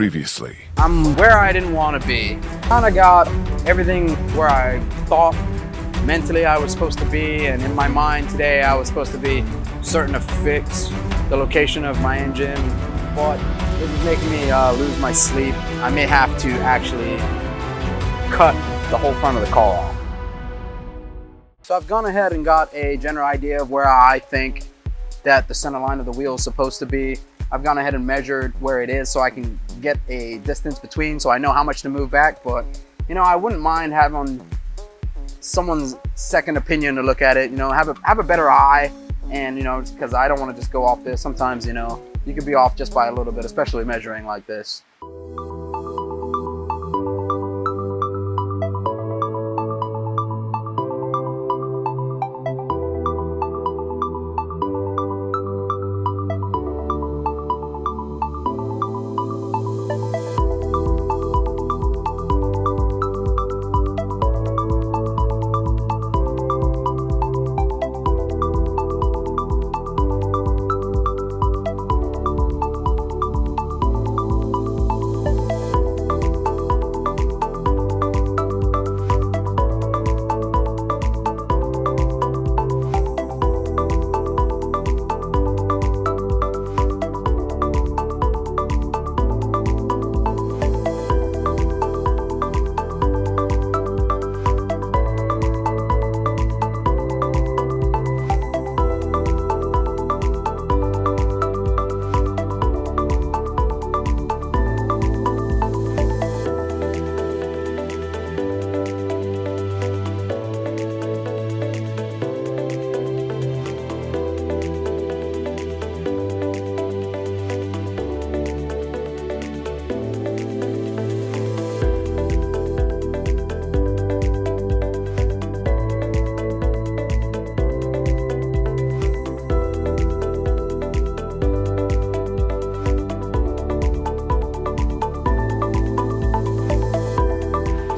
previously. I'm where I didn't want to be. Kind of got everything where I thought mentally I was supposed to be, and in my mind today I was supposed to be certain to fix the location of my engine, but this is making me lose my sleep. I may have to actually cut the whole front of the car off. So I've gone ahead and got a general idea of where I think that the center line of the wheel is supposed to be. I've gone ahead and measured where it is so I can get a distance between, so I know how much to move back. But you know, I wouldn't mind having someone's second opinion to look at it, you know, have a better eye. And you know, because I don't want to just go off this. Sometimes, you know, you could be off just by a little bit, especially measuring like this.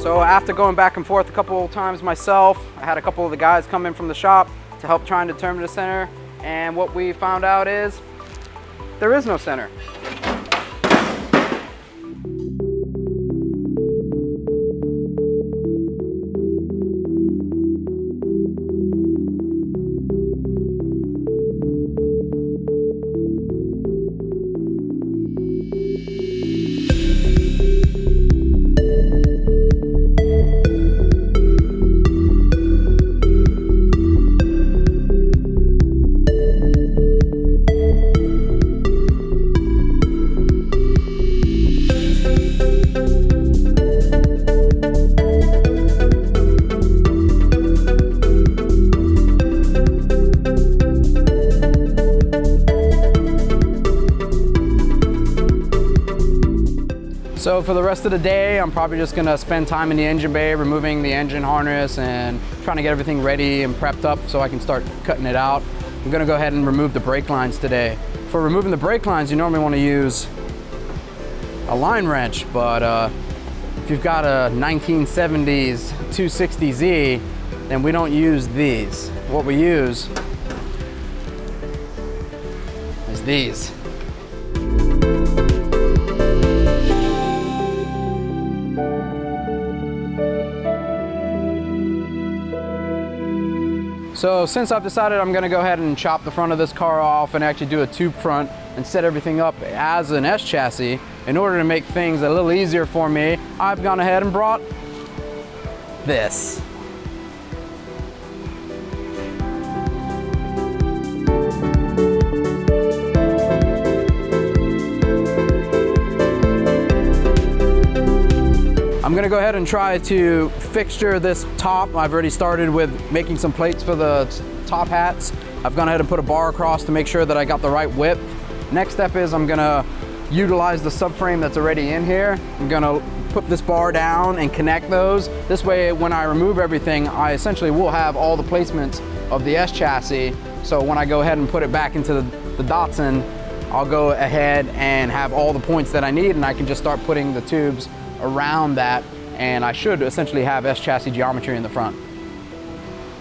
So after going back and forth a couple of times myself, I had a couple of the guys come in from the shop to help try and determine the center. And what we found out is there is no center. So for the rest of the day, I'm probably just gonna spend time in the engine bay, removing the engine harness and trying to get everything ready and prepped up so I can start cutting it out. I'm gonna go ahead and remove the brake lines today. For removing the brake lines, you normally wanna use a line wrench, but if you've got a 1970s 260Z, then we don't use these. What we use is these. So since I've decided I'm gonna go ahead and chop the front of this car off and actually do a tube front and set everything up as an S chassis, in order to make things a little easier for me, I've gone ahead and brought this. I'm gonna go ahead and try to fixture this top. I've already started with making some plates for the top hats. I've gone ahead and put a bar across to make sure that I got the right width. Next step is I'm gonna utilize the subframe that's already in here. I'm gonna put this bar down and connect those. This way, when I remove everything, I essentially will have all the placements of the S chassis. So when I go ahead and put it back into the Datsun, I'll go ahead and have all the points that I need, and I can just start putting the tubes around that, and I should essentially have S chassis geometry in the front.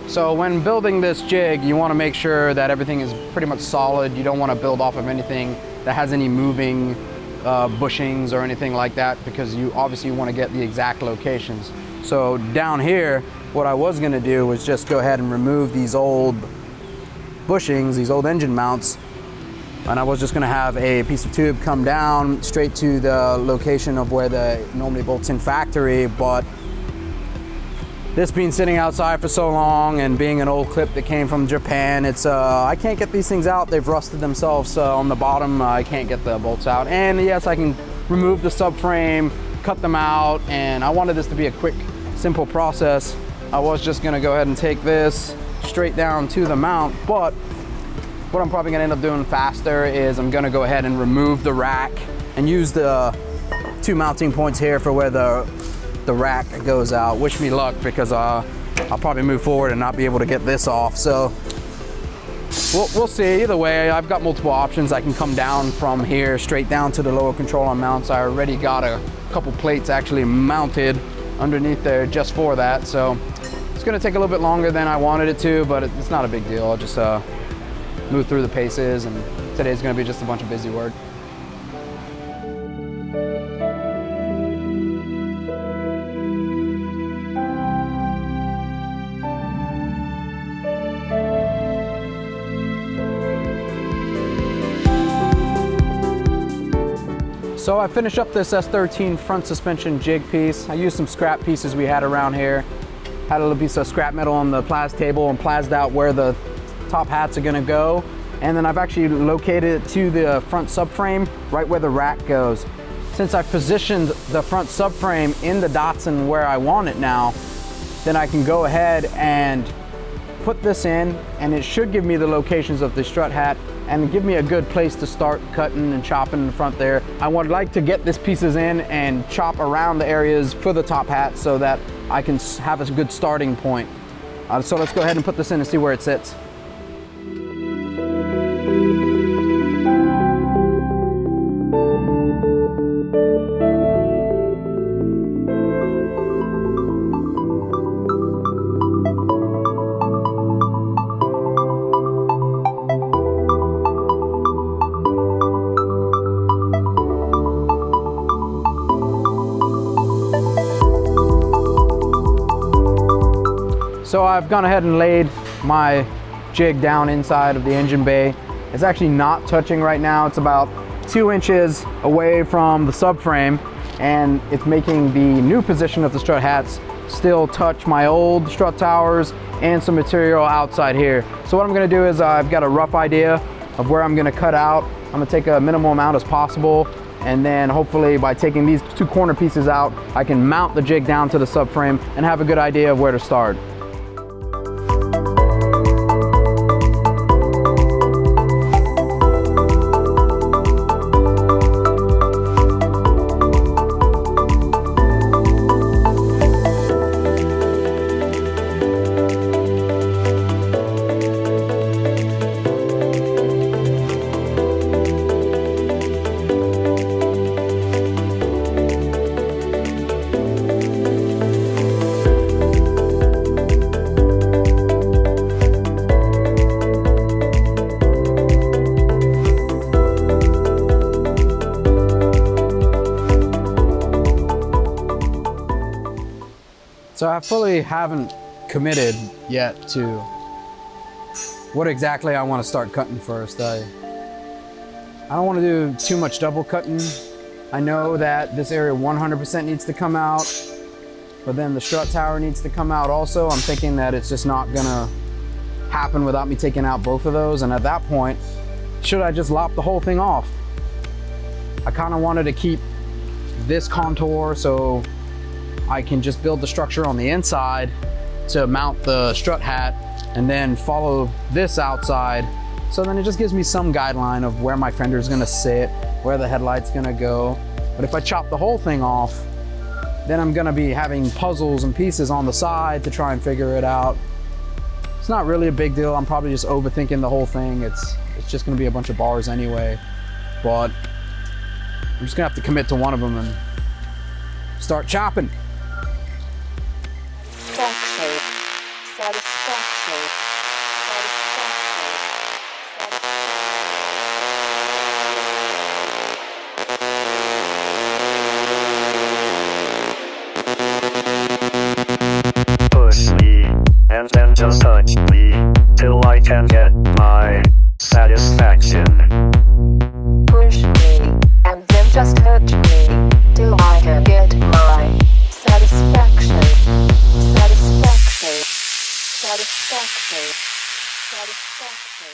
So when building this jig, you want to make sure that everything is pretty much solid. You don't want to build off of anything that has any moving bushings or anything like that, because you obviously want to get the exact locations. So down here, what I was going to do was just go ahead and remove these old bushings, these old engine mounts, and I was just going to have a piece of tube come down straight to the location of where the normally bolts in factory. But this being sitting outside for so long and being an old clip that came from Japan, it's I can't get these things out. They've rusted themselves on the bottom. I can't get the bolts out. And yes, I can remove the subframe, cut them out, and I wanted this to be a quick, simple process. I was just gonna go ahead and take this straight down to the mount, but what I'm probably gonna end up doing faster is I'm gonna go ahead and remove the rack and use the 2 mounting points here for where the rack goes out. Wish me luck, because I'll probably move forward and not be able to get this off. So we'll see. Either way, I've got multiple options. I can come down from here straight down to the lower control arm mounts. I already got a couple plates actually mounted underneath there just for that. So it's gonna take a little bit longer than I wanted it to, but it's not a big deal. I'll just move through the paces, and today's gonna be just a bunch of busy work. So I finished up this S13 front suspension jig piece. I used some scrap pieces we had around here. Had a little piece of scrap metal on the plas table and plased out where the top hats are gonna go. And then I've actually located it to the front subframe, right where the rack goes. Since I've positioned the front subframe in the Datsun where I want it now, then I can go ahead and put this in, and it should give me the locations of the strut hat and give me a good place to start cutting and chopping in the front there. I would like to get these pieces in and chop around the areas for the top hat so that I can have a good starting point. So let's go ahead and put this in and see where it sits. So I've gone ahead and laid my jig down inside of the engine bay. It's actually not touching right now. It's about 2 inches away from the subframe, and it's making the new position of the strut hats still touch my old strut towers and some material outside here. So what I'm gonna do is I've got a rough idea of where I'm gonna cut out. I'm gonna take a minimal amount as possible, and then hopefully by taking these 2 corner pieces out, I can mount the jig down to the subframe and have a good idea of where to start. So I fully haven't committed yet to what exactly I want to start cutting first. I don't want to do too much double cutting. I know that this area 100% needs to come out, but then the strut tower needs to come out also. I'm thinking that it's just not gonna happen without me taking out both of those. And at that point, should I just lop the whole thing off? I kind of wanted to keep this contour so I can just build the structure on the inside to mount the strut hat and then follow this outside. So then it just gives me some guideline of where my fender is gonna sit, where the headlight's gonna go. But if I chop the whole thing off, then I'm gonna be having puzzles and pieces on the side to try and figure it out. It's not really a big deal. I'm probably just overthinking the whole thing. It's just gonna be a bunch of bars anyway. But I'm just gonna have to commit to one of them and start chopping. till I can get my satisfaction. Push me, and then just touch me, till I can get my satisfaction. Satisfaction. Satisfaction. Satisfaction.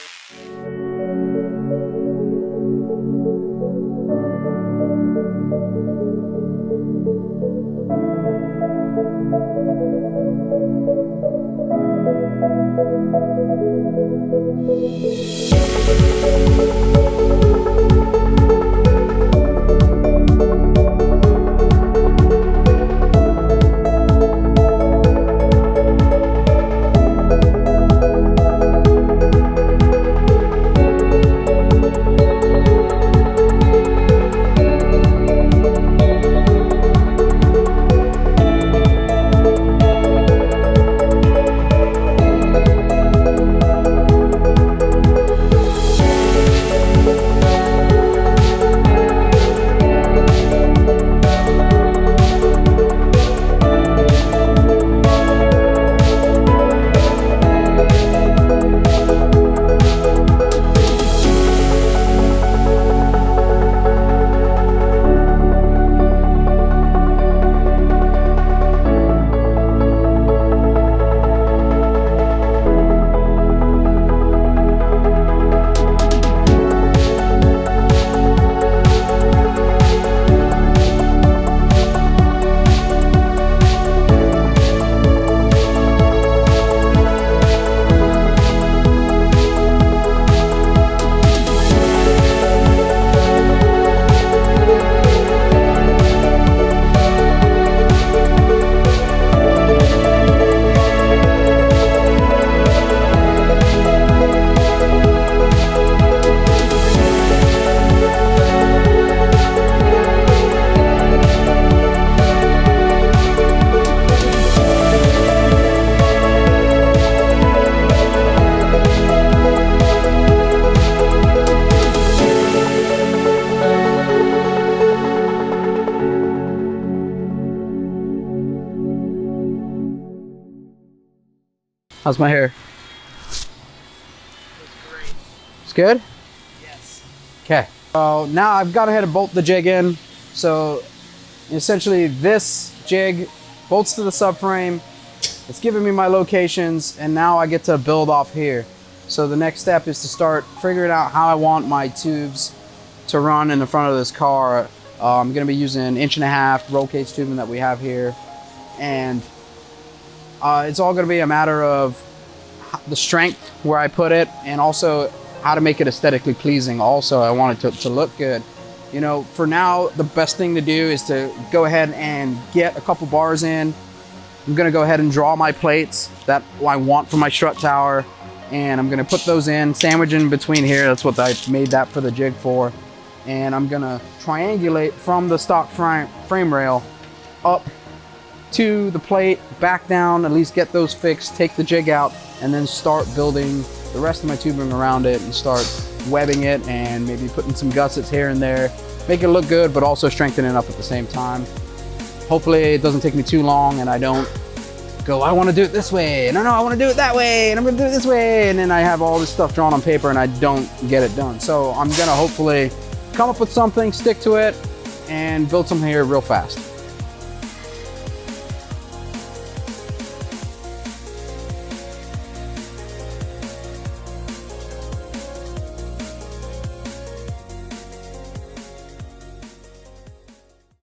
How's my hair? It's great. It's good? Yes. Okay. So now I've got ahead to bolt the jig in. So essentially this jig bolts to the subframe. It's giving me my locations, and now I get to build off here. So the next step is to start figuring out how I want my tubes to run in the front of this car. I'm gonna be using 1.5" roll cage tubing that we have here. And it's all gonna be a matter of the strength where I put it, and also how to make it aesthetically pleasing. Also, I want it to look good. You know, for now, the best thing to do is to go ahead and get a couple bars in. I'm gonna go ahead and draw my plates that I want for my strut tower, and I'm gonna put those in, sandwich in between here. That's what I made that for the jig for. And I'm gonna triangulate from the stock frame rail up to the plate, back down, at least get those fixed, take the jig out, and then start building the rest of my tubing around it and start webbing it and maybe putting some gussets here and there. Make it look good, but also strengthen it up at the same time. Hopefully it doesn't take me too long and I don't go, I want to do it this way, no, I want to do it that way, and I'm gonna do it this way, and then I have all this stuff drawn on paper and I don't get it done. So I'm gonna hopefully come up with something, stick to it, and build something here real fast.